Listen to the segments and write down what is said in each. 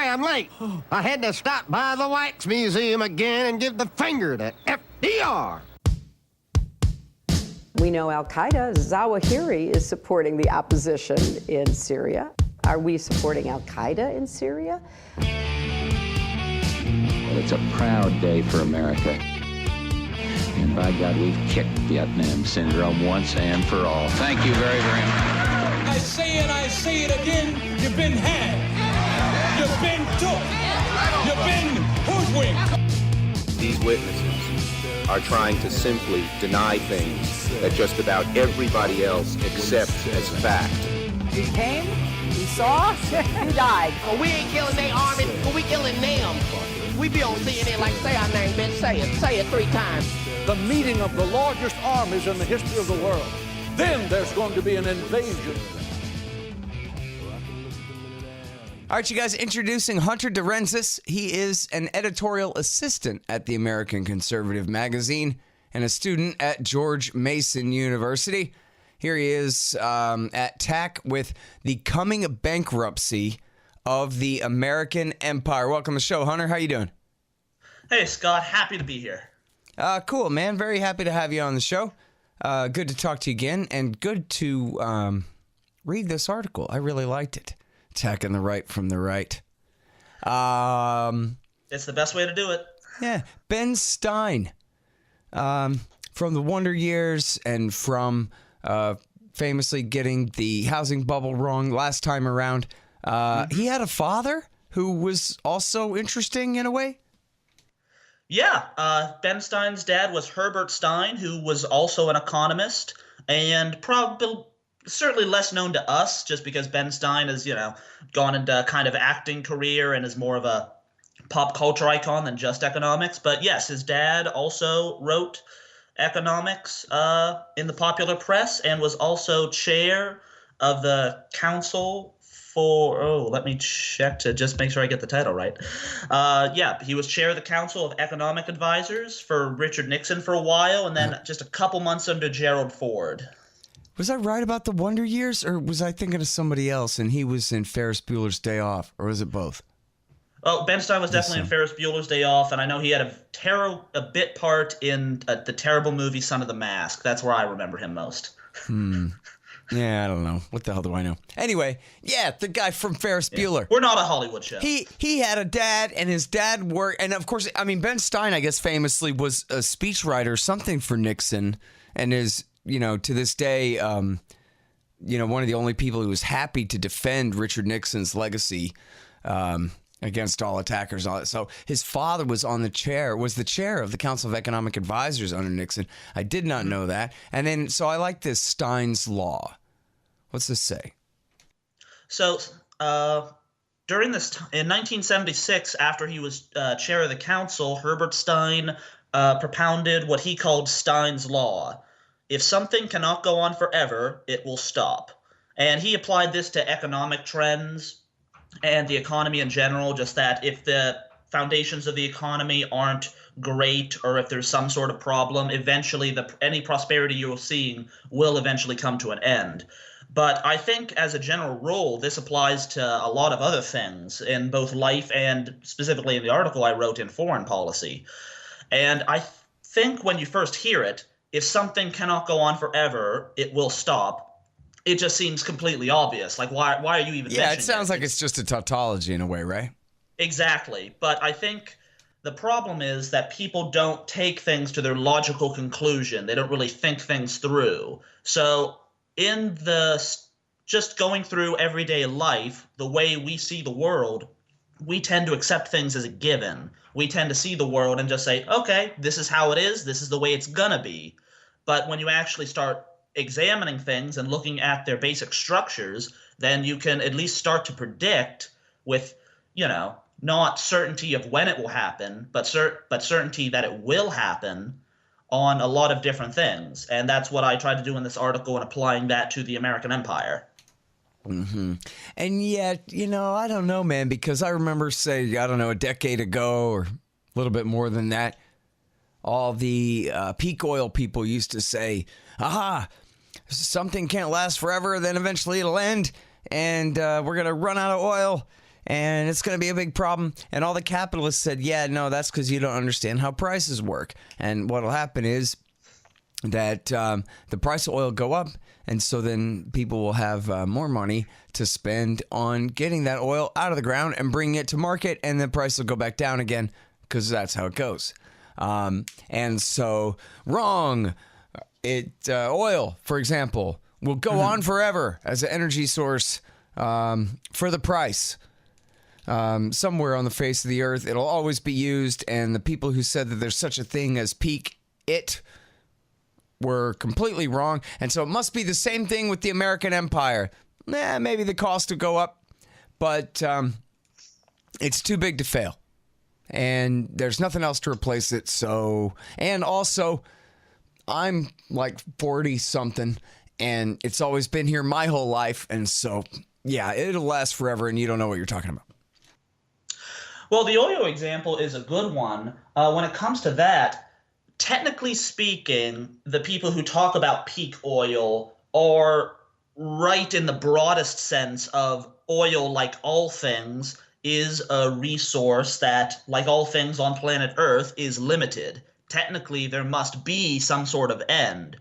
sorry I'm late. I had to stop by the Wax Museum again and give the finger to FDR. We know Al-Qaeda, Zawahiri is supporting the opposition in Syria. Are we supporting Al-Qaeda in Syria? Well, it's a proud day for America. And by God, we've kicked Vietnam syndrome once and for all. Thank you very, very much. I say it again, you've been had. You've been took. You've been hoodwinked. These witnesses are trying to simply deny things that just about everybody else accepts as fact. We came, we saw, we died. Well, we ain't killing their army, but we killing them. We be on CNN like, say our name, bitch, say it 3 times. The meeting of the largest armies in the history of the world. Then there's going to be an invasion. All right, you guys, introducing Hunter DeRensis. He is an editorial assistant at the American Conservative magazine and a student at George Mason University. Here he is at TAC with the coming bankruptcy of the American empire. Welcome to the show, Hunter. How you doing? Hey, Scott. Happy to be here. Cool, man. Very happy to have you on the show. Good to talk to you again, and good to read this article. I really liked it. Attacking the right from the right. It's the best way to do it. Yeah. Ben Stein, from the Wonder Years and from famously getting the housing bubble wrong last time around. He had a father who was also interesting in a way. Yeah. Ben Stein's dad was Herbert Stein, who was also an economist and certainly less known to us just because Ben Stein has, gone into kind of acting career and is more of a pop culture icon than just economics. But yes, his dad also wrote economics in the popular press and was also chair of the council for, let me check to just make sure I get the title right. He was chair of the Council of Economic Advisors for Richard Nixon for a while, and then just a couple months under Gerald Ford. Was I right about the Wonder Years, or was I thinking of somebody else and he was in Ferris Bueller's Day Off, or was it both? Oh, Ben Stein was definitely in Ferris Bueller's Day Off, and I know he had a bit part in the terrible movie Son of the Mask. That's where I remember him most. Yeah, I don't know. What the hell do I know? Anyway, yeah, the guy from Ferris Bueller. We're not a Hollywood show. He had a dad, and his dad worked, and of course, I mean, Ben Stein, I guess, famously was a speechwriter, something for Nixon, and is, to this day, one of the only people who was happy to defend Richard Nixon's legacy against all attackers. All that. So his father was the chair of the Council of Economic Advisors under Nixon. I did not know that. And then, so I like this Stein's Law. What's this say? So during this in 1976, after he was chair of the council, Herbert Stein propounded what he called Stein's Law. If something cannot go on forever, it will stop. And he applied this to economic trends and the economy in general, just that if the foundations of the economy aren't great or if there's some sort of problem, eventually any prosperity you're seeing will eventually come to an end. But I think as a general rule, this applies to a lot of other things in both life and specifically in the article I wrote in foreign policy. And I think when you first hear it, if something cannot go on forever, it will stop. It just seems completely obvious. Like, why are you even mentioning it? Yeah, it sounds like it's just a tautology in a way, right? Exactly. But I think the problem is that people don't take things to their logical conclusion. They don't really think things through. So in just going through everyday life, the way we see the world, we tend to accept things as a given. We tend to see the world and just say, okay, this is how it is. This is the way it's going to be. But when you actually start examining things and looking at their basic structures, then you can at least start to predict with, not certainty of when it will happen, but certainty that it will happen on a lot of different things. And that's what I tried to do in this article and applying that to the American empire. Mm-hmm. And yet, I don't know, man, because I remember, say, a decade ago or a little bit more than that, all the peak oil people used to say, something can't last forever, then eventually it'll end, and we're going to run out of oil, and it's going to be a big problem. And all the capitalists said, yeah, no, that's because you don't understand how prices work. And what will happen is that the price of oil will go up, and so then people will have more money to spend on getting that oil out of the ground and bringing it to market, and the price will go back down again because that's how it goes. And so, wrong. Oil, for example, will go on forever as an energy source for the price. Somewhere on the face of the earth, it'll always be used, and the people who said that there's such a thing as peak it were completely wrong. And so it must be the same thing with the American empire. Maybe the cost will go up, but it's too big to fail. And there's nothing else to replace it. So, and also, I'm like 40-something, and it's always been here my whole life. And so, yeah, it'll last forever, and you don't know what you're talking about. Well, the oil example is a good one. When it comes to that, technically speaking, the people who talk about peak oil are right in the broadest sense of oil, like all things, is a resource that, like all things on planet Earth, is limited. Technically, there must be some sort of end.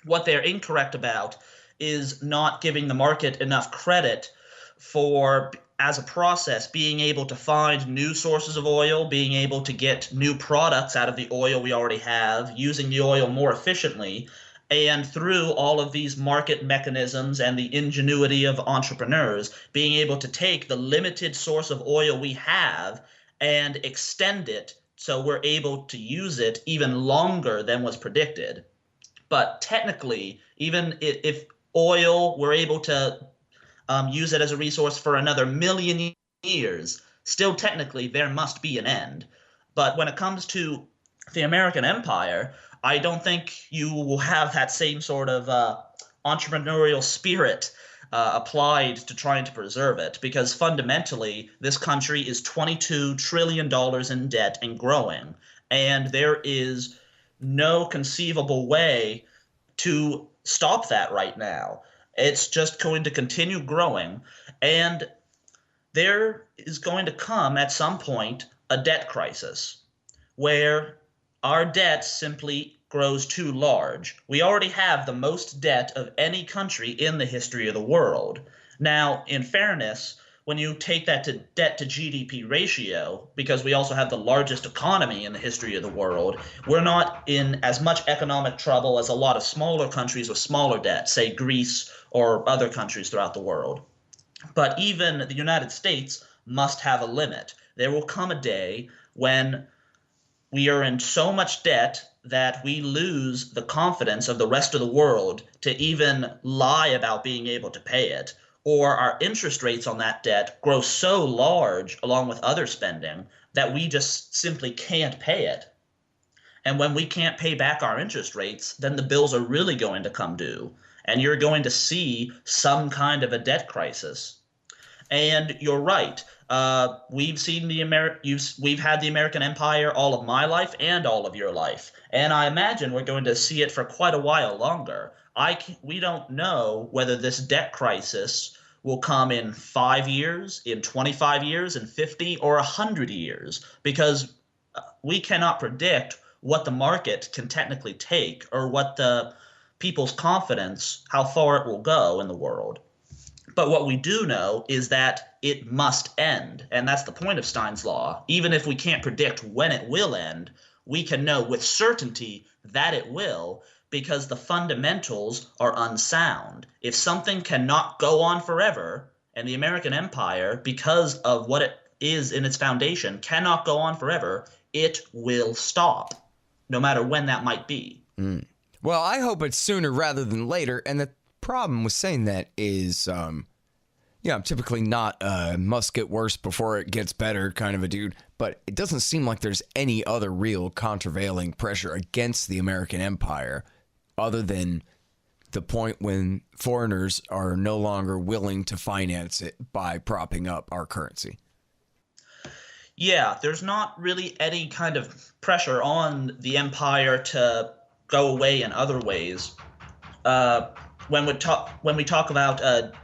What they're incorrect about is not giving the market enough credit for, as a process, being able to find new sources of oil, being able to get new products out of the oil we already have, using the oil more efficiently, and through all of these market mechanisms and the ingenuity of entrepreneurs, being able to take the limited source of oil we have and extend it so we're able to use it even longer than was predicted. But technically, even if oil, we're able to use it as a resource for another million years, still technically there must be an end. But when it comes to the American empire, I don't think you will have that same sort of entrepreneurial spirit applied to trying to preserve it, because fundamentally this country is $22 trillion in debt and growing, and there is no conceivable way to stop that right now. It's just going to continue growing, and there is going to come at some point a debt crisis where our debt simply grows too large. We already have the most debt of any country in the history of the world. Now, in fairness, when you take that to debt to GDP ratio, because we also have the largest economy in the history of the world, we're not in as much economic trouble as a lot of smaller countries with smaller debt, say Greece or other countries throughout the world. But even the United States must have a limit. There will come a day when we are in so much debt that we lose the confidence of the rest of the world to even lie about being able to pay it, or our interest rates on that debt grow so large along with other spending that we just simply can't pay it. And when we can't pay back our interest rates, then the bills are really going to come due, and you're going to see some kind of a debt crisis. And you're right. We've seen we've had the American empire all of my life and all of your life, and I imagine we're going to see it for quite a while longer. We don't know whether this debt crisis will come in 5 years, in 25 years, in 50 or 100 years, because we cannot predict what the market can technically take or what the people's confidence, how far it will go in the world. But what we do know is that it must end, and that's the point of Stein's law. Even if we can't predict when it will end, we can know with certainty that it will, because the fundamentals are unsound. If something cannot go on forever, and the American empire, because of what it is in its foundation, cannot go on forever, it will stop, no matter when that might be. Well, I hope it's sooner rather than later, and the problem with saying that is, I'm typically not must get worse before it gets better kind of a dude, but it doesn't seem like there's any other real countervailing pressure against the American empire other than the point when foreigners are no longer willing to finance it by propping up our currency. Yeah, there's not really any kind of pressure on the empire to go away in other ways. When we talk about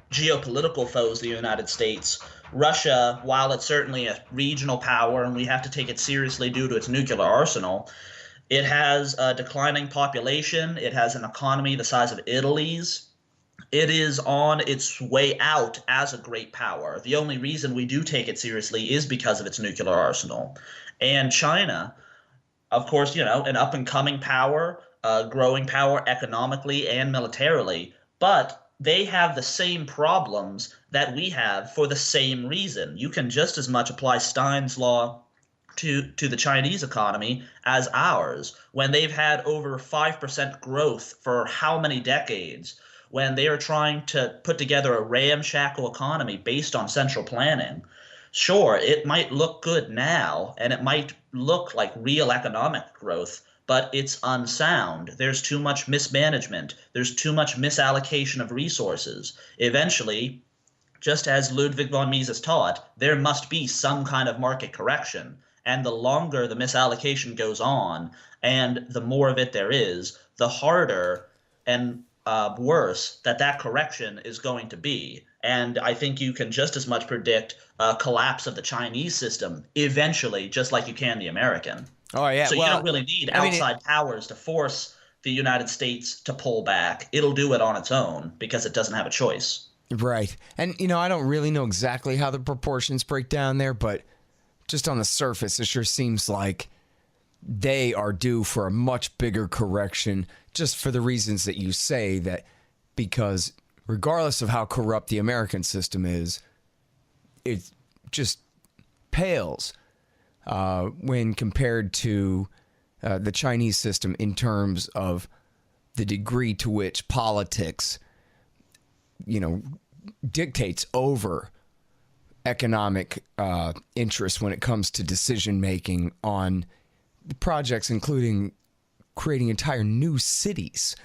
geopolitical foes of the United States, Russia, while it's certainly a regional power and we have to take it seriously due to its nuclear arsenal, it has a declining population. It has an economy the size of Italy's. It is on its way out as a great power. The only reason we do take it seriously is because of its nuclear arsenal. And China, of course, an up-and-coming power, a growing power economically and militarily, but they have the same problems that we have for the same reason. You can just as much apply Stein's law to the Chinese economy as ours, when they've had over 5% growth for how many decades, when they are trying to put together a ramshackle economy based on central planning. Sure, it might look good now, and it might look like real economic growth, but it's unsound. There's too much mismanagement. There's too much misallocation of resources. Eventually, just as Ludwig von Mises taught, there must be some kind of market correction. And the longer the misallocation goes on, and the more of it there is, the harder and worse that correction is going to be. And I think you can just as much predict a collapse of the Chinese system eventually, just like you can the American. Oh, yeah. So you don't really need outside powers to force the United States to pull back. It'll do it on its own because it doesn't have a choice. Right. And, I don't really know exactly how the proportions break down there, but just on the surface, it sure seems like they are due for a much bigger correction, just for the reasons that you say, that because regardless of how corrupt the American system is, it just pales when compared to the Chinese system in terms of the degree to which politics, dictates over economic interest when it comes to decision making on projects, including creating entire new cities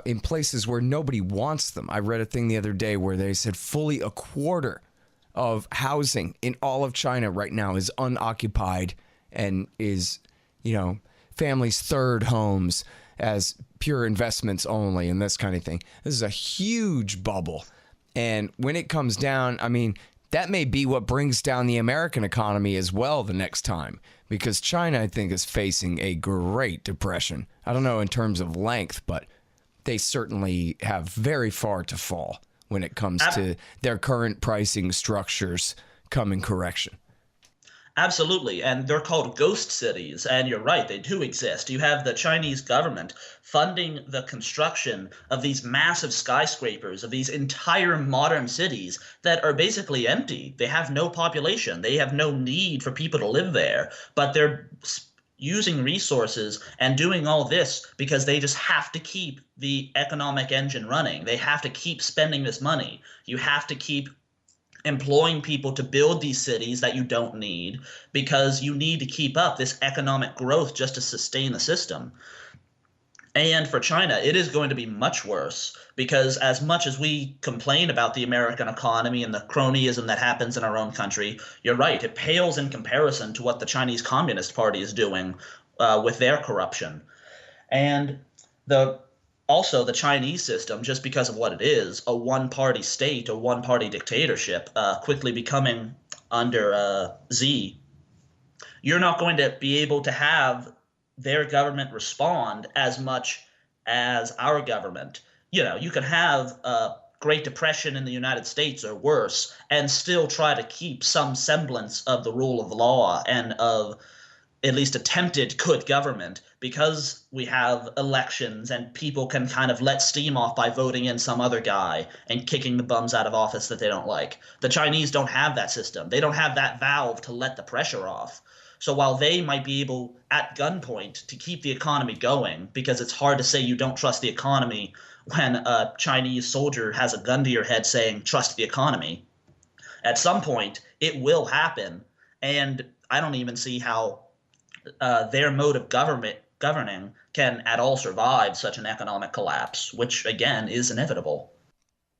in places where nobody wants them. I read a thing the other day where they said fully a quarter of housing in all of China right now is unoccupied and is, families' third homes as pure investments only and this kind of thing. This is a huge bubble. And when it comes down, that may be what brings down the American economy as well the next time, because China, I think, is facing a great depression. I don't know in terms of length, but they certainly have very far to fall when it comes to their current pricing structures coming correction. Absolutely, and they're called ghost cities, and you're right, they do exist. You have the Chinese government funding the construction of these massive skyscrapers, of these entire modern cities that are basically empty. They have no population. They have no need for people to live there, but they're using resources and doing all this because they just have to keep the economic engine running. They have to keep spending this money. You have to keep employing people to build these cities that you don't need because you need to keep up this economic growth just to sustain the system. And for China, it is going to be much worse because as much as we complain about the American economy and the cronyism that happens in our own country, you're right, it pales in comparison to what the Chinese Communist Party is doing with their corruption. And also, the Chinese system, just because of what it is, a one-party state, a one-party dictatorship, quickly becoming under Xi, you're not going to be able to have their government respond as much as our government. You can have a Great Depression in the United States or worse and still try to keep some semblance of the rule of law and of at least attempted good government because we have elections and people can kind of let steam off by voting in some other guy and kicking the bums out of office that they don't like. The Chinese don't have that system. They don't have that valve to let the pressure off. So while they might be able at gunpoint to keep the economy going, because it's hard to say you don't trust the economy when a Chinese soldier has a gun to your head saying, trust the economy, at some point it will happen. And I don't even see how their mode of governing can at all survive such an economic collapse, which again is inevitable.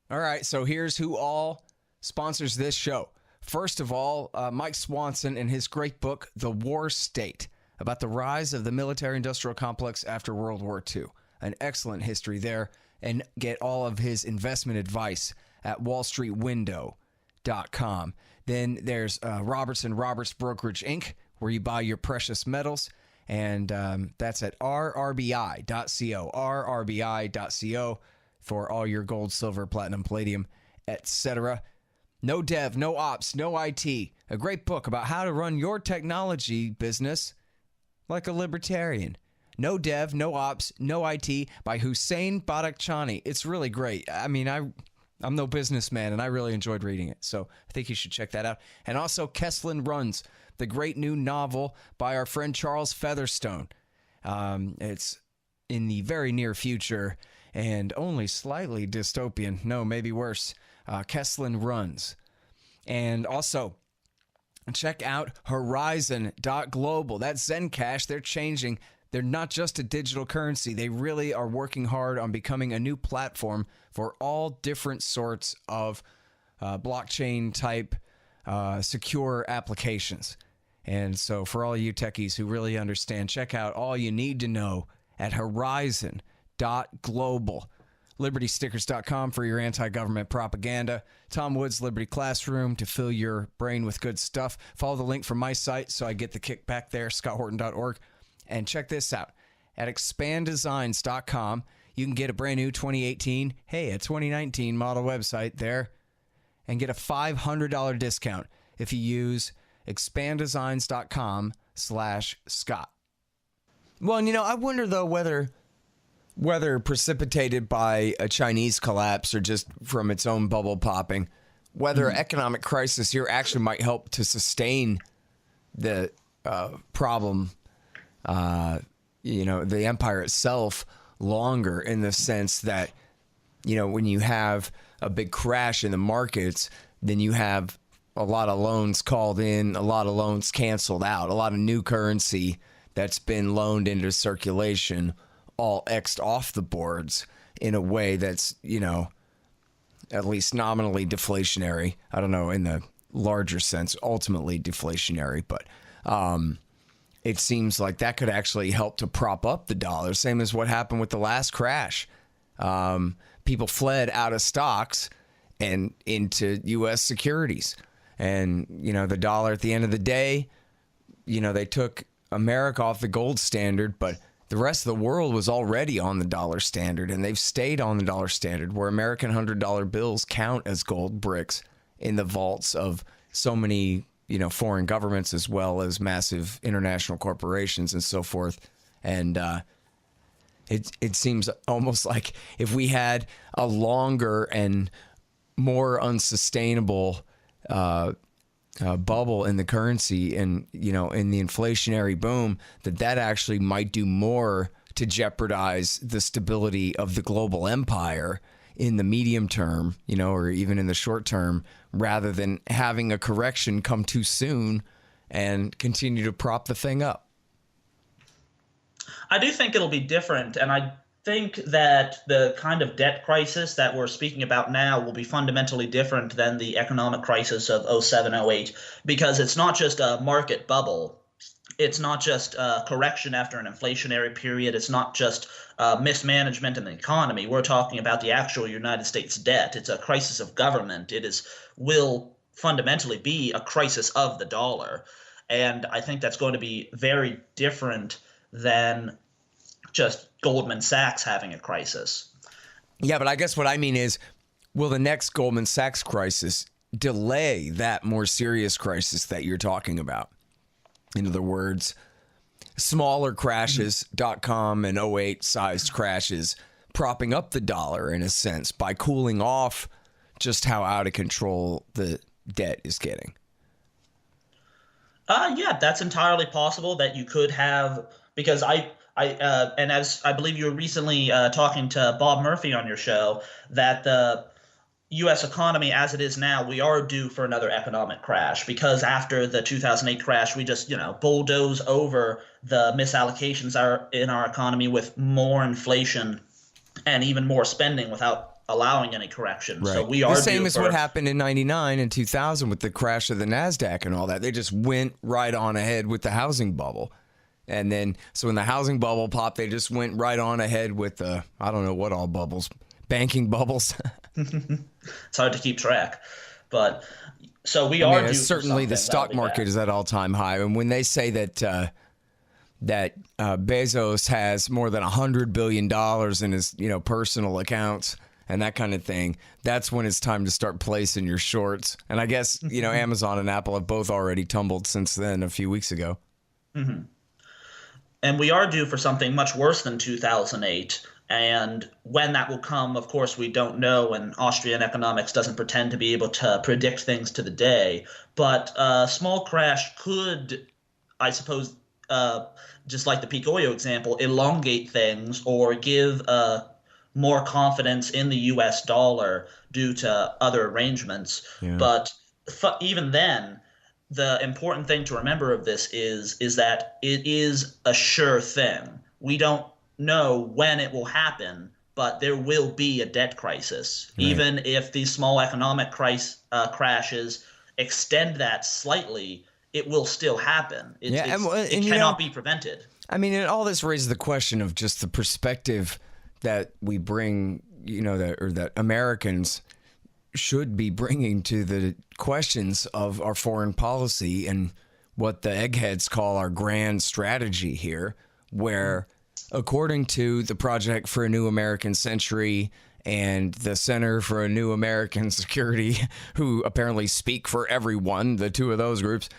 All right, so here's who all sponsors this show. First of all, Mike Swanson and his great book, The War State, about the rise of the military-industrial complex after World War II. An excellent history there, and get all of his investment advice at wallstreetwindow.com. Then there's Roberts Brokerage Inc., where you buy your precious metals. And that's at rrbi.co, rrbi.co, for all your gold, silver, platinum, palladium, etc. No dev, no ops, no IT. A great book about how to run your technology business like a libertarian. No dev, no ops, no IT by Hussein Badakhshani. It's really great. I mean, I'm no businessman, and I really enjoyed reading it. So I think you should check that out. And also Kesslin Runs, the great new novel by our friend Charles Featherstone. It's in the very near future and only slightly dystopian. No, maybe worse. Kesslin Runs. And also, check out Horizon.global. That's Zencash. They're changing. They're not just a digital currency. They really are working hard on becoming a new platform for all different sorts of blockchain type secure applications. And so for all you techies who really understand, check out all you need to know at horizon.global. LibertyStickers.com for your anti-government propaganda. Tom Woods' Liberty Classroom to fill your brain with good stuff. Follow the link from my site so I get the kickback there, scotthorton.org. And check this out. At expanddesigns.com, you can get a brand new 2018, a 2019 model website there, and get a $500 discount if you use expanddesigns.com/Scott. Well, and I wonder, though, whether precipitated by a Chinese collapse or just from its own bubble popping, whether economic crisis here actually might help to sustain the problem, the empire itself longer, in the sense that, when you have a big crash in the markets, then you have a lot of loans called in, a lot of loans canceled out, a lot of new currency that's been loaned into circulation, all X'd off the boards in a way that's, at least nominally deflationary. I don't know, in the larger sense, ultimately deflationary, but it seems like that could actually help to prop up the dollar, same as what happened with the last crash. People fled out of stocks and into U.S. securities. And, the dollar at the end of the day, they took America off the gold standard, but the rest of the world was already on the dollar standard, and they've stayed on the dollar standard, where American $100 bills count as gold bricks in the vaults of so many, foreign governments, as well as massive international corporations and so forth. And it seems almost like if we had a longer and more unsustainable bubble in the currency and, in the inflationary boom, that actually might do more to jeopardize the stability of the global empire in the medium term, or even in the short term, rather than having a correction come too soon and continue to prop the thing up. I do think it'll be different, and I think that the kind of debt crisis that we're speaking about now will be fundamentally different than the economic crisis of 07-08, because it's not just a market bubble. It's not just a correction after an inflationary period. It's not just mismanagement in the economy. We're talking about the actual United States debt. It's a crisis of government. Will fundamentally be a crisis of the dollar. And I think that's going to be very different than just Goldman Sachs having a crisis. Yeah, but I guess what I mean is, will the next Goldman Sachs crisis delay that more serious crisis that you're talking about? In other words, smaller crashes, .com and 08 sized crashes, propping up the dollar in a sense by cooling off just how out of control the debt is getting. Yeah, that's entirely possible that you could have, because and as I believe you were recently talking to Bob Murphy on your show, that the U.S. economy as it is now, we are due for another economic crash, because after the 2008 crash, we just, bulldoze over the misallocations in our economy with more inflation and even more spending without allowing any correction. Right. So we are the same as what happened in 99 and 2000 with the crash of the NASDAQ and all that. They just went right on ahead with the housing bubble. And then, so when the housing bubble popped, they just went right on ahead with the, I don't know what all bubbles, banking bubbles. It's hard to keep track. But so we I are mean, due certainly for the something. stock That'll be market bad. is at all-time high, and when they say that Bezos has more than $100 billion in his personal accounts and that kind of thing, that's when it's time to start placing your shorts. And I guess Amazon and Apple have both already tumbled since then a few weeks ago. And we are due for something much worse than 2008. And when that will come, of course, we don't know. And Austrian economics doesn't pretend to be able to predict things to the day. But a small crash could, I suppose, just like the peak oil example, elongate things or give more confidence in the U.S. dollar due to other arrangements. Yeah. But even then, the important thing to remember of this is that it is a sure thing. We don't know when it will happen, but there will be a debt crisis. Right. Even if these small economic crashes extend that slightly, it will still happen. It cannot be prevented. I mean, and all this raises the question of just the perspective that we bring, that Americans should be bringing to the questions of our foreign policy and what the eggheads call our grand strategy here, where according to the Project for a New American Century and the Center for a New American Security, who apparently speak for everyone, the two of those groups,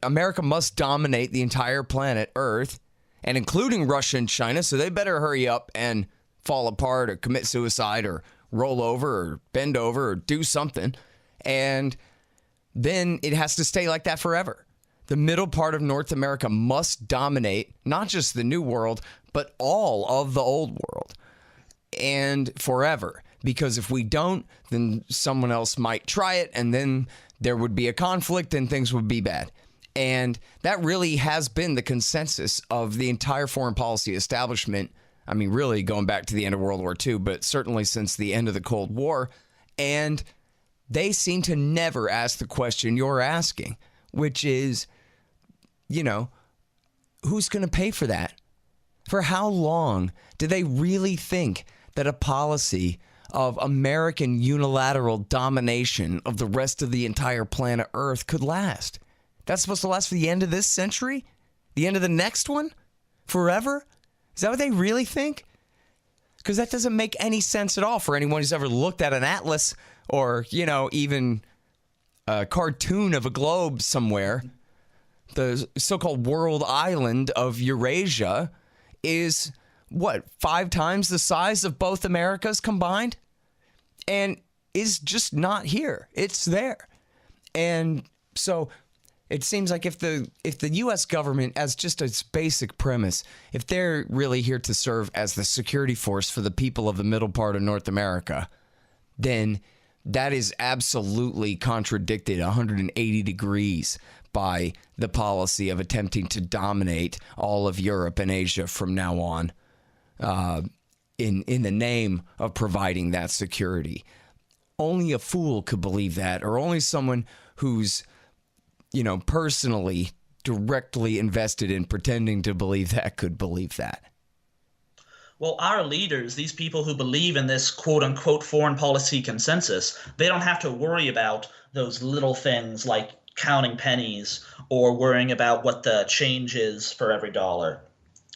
America must dominate the entire planet Earth, and including Russia and China, so they better hurry up and fall apart or commit suicide or roll over or bend over or do something. And then it has to stay like that forever. The middle part of North America must dominate not just the new world, but all of the old world, and forever. Because if we don't, then someone else might try it, and then there would be a conflict and things would be bad. And that really has been the consensus of the entire foreign policy establishment. I mean, really going back to the end of World War II, but certainly since the end of the Cold War. And they seem to never ask the question you're asking, which is, who's going to pay for that? For how long do they really think that a policy of American unilateral domination of the rest of the entire planet Earth could last? That's supposed to last for the end of this century? The end of the next one? Forever? Is that what they really think? Because that doesn't make any sense at all for anyone who's ever looked at an atlas or, even a cartoon of a globe somewhere. The so-called world island of Eurasia is, 5 times the size of both Americas combined? And is just not here. It's there. And so it seems like if the U.S. government, as just its basic premise, if they're really here to serve as the security force for the people of the middle part of North America, then that is absolutely contradicted 180 degrees by the policy of attempting to dominate all of Europe and Asia from now on, in the name of providing that security. Only a fool could believe that, or only someone who's personally, directly invested in pretending to believe that could believe that. Well, our leaders, these people who believe in this quote-unquote foreign policy consensus, they don't have to worry about those little things like counting pennies or worrying about what the change is for every dollar.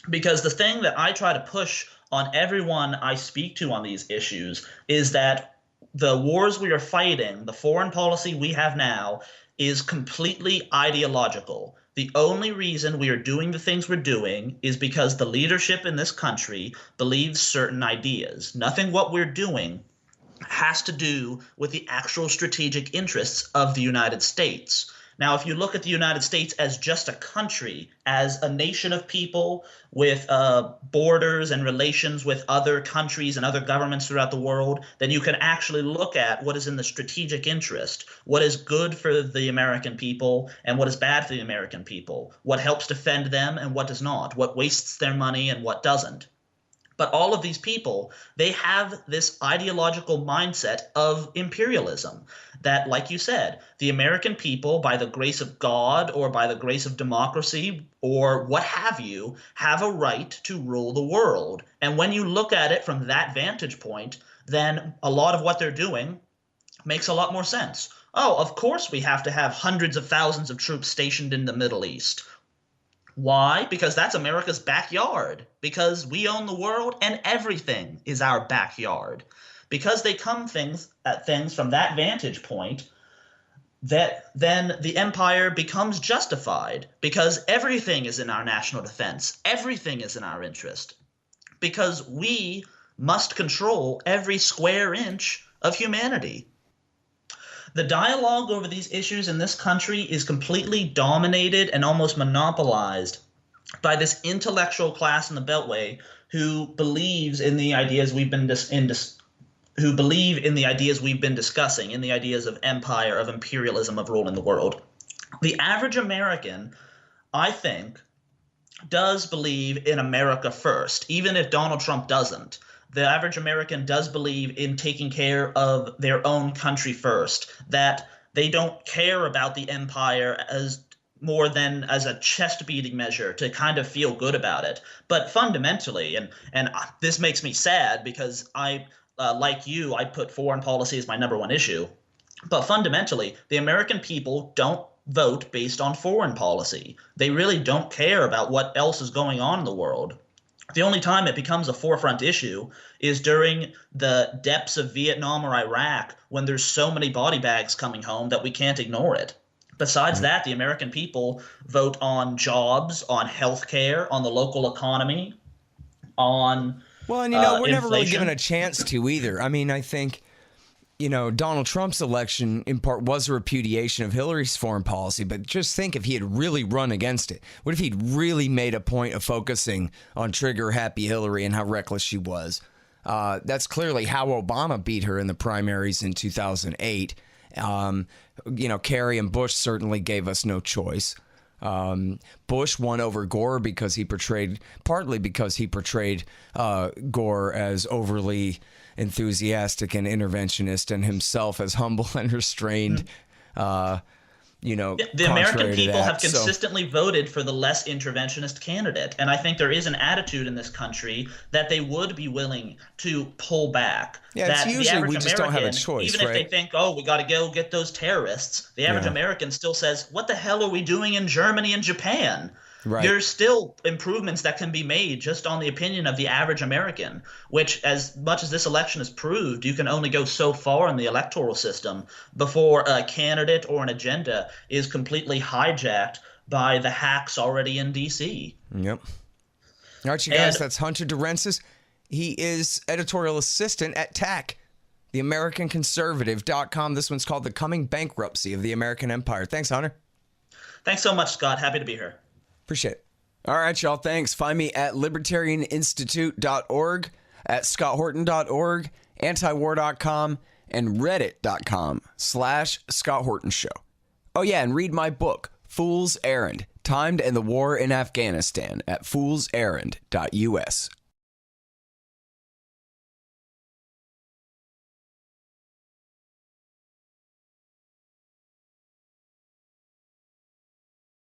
Because the thing that I try to push on everyone I speak to on these issues is that the wars we are fighting, the foreign policy we have now, is completely ideological. The only reason we are doing the things we're doing is because the leadership in this country believes certain ideas. Nothing what we're doing has to do with the actual strategic interests of the United States. Now, if you look at the United States as just a country, as a nation of people with borders and relations with other countries and other governments throughout the world, then you can actually look at what is in the strategic interest, what is good for the American people and what is bad for the American people, what helps defend them and what does not, what wastes their money and what doesn't. But all of these people, they have this ideological mindset of imperialism that, like you said, the American people, by the grace of God or by the grace of democracy or what have you, have a right to rule the world. And when you look at it from that vantage point, then a lot of what they're doing makes a lot more sense. Oh, of course we have to have hundreds of thousands of troops stationed in the Middle East. Why? Because that's America's backyard. Because we own the world and everything is our backyard. Because they come at things from that vantage point, that then the empire becomes justified. Because everything is in our national defense. Everything is in our interest. Because we must control every square inch of humanity. The dialogue over these issues in this country is completely dominated and almost monopolized by this intellectual class in the Beltway who believes in the ideas we've been discussing, in the ideas of empire, of imperialism, of ruling the world. The average American, I think, does believe in America first, even if Donald Trump doesn't. The average American does believe in taking care of their own country first, that they don't care about the empire as more than as a chest-beating measure to kind of feel good about it. But fundamentally, and this makes me sad because I, like you, I put foreign policy as my number one issue. But fundamentally, the American people don't vote based on foreign policy. They really don't care about what else is going on in the world. The only time it becomes a forefront issue is during the depths of Vietnam or Iraq when there's so many body bags coming home that we can't ignore it. Besides that, the American people vote on jobs, on health care, on the local economy, on Well, and we're never really inflation. given a chance to either. I mean, I think, Donald Trump's election in part was a repudiation of Hillary's foreign policy, but just think if he had really run against it. What if he'd really made a point of focusing on trigger-happy Hillary and how reckless she was? That's clearly how Obama beat her in the primaries in 2008. Kerry and Bush certainly gave us no choice. Bush won over Gore partly because he portrayed Gore as overly enthusiastic and interventionist and himself as humble and restrained. The American people have consistently voted for the less interventionist candidate. And I think there is an attitude in this country that they would be willing to pull back. Yeah, that it's usually the we average just don't have a American, choice, even right? if they think, oh, we got to go get those terrorists, the average American still says, what the hell are we doing in Germany and Japan? Right. There's still improvements that can be made just on the opinion of the average American, which, as much as this election has proved, you can only go so far in the electoral system before a candidate or an agenda is completely hijacked by the hacks already in D.C. Yep. All right, you guys, that's Hunter DeRensis. He is editorial assistant at TAC, theamericanconservative.com. This one's called The Coming Bankruptcy of the American Empire. Thanks, Hunter. Thanks so much, Scott. Happy to be here. Appreciate it. All right, y'all. Thanks. Find me at libertarianinstitute.org, at scotthorton.org, antiwar.com, and reddit.com/Scott Horton Show. Oh, yeah, and read my book, Fool's Errand, Time to End the War in Afghanistan, at foolserrand.us.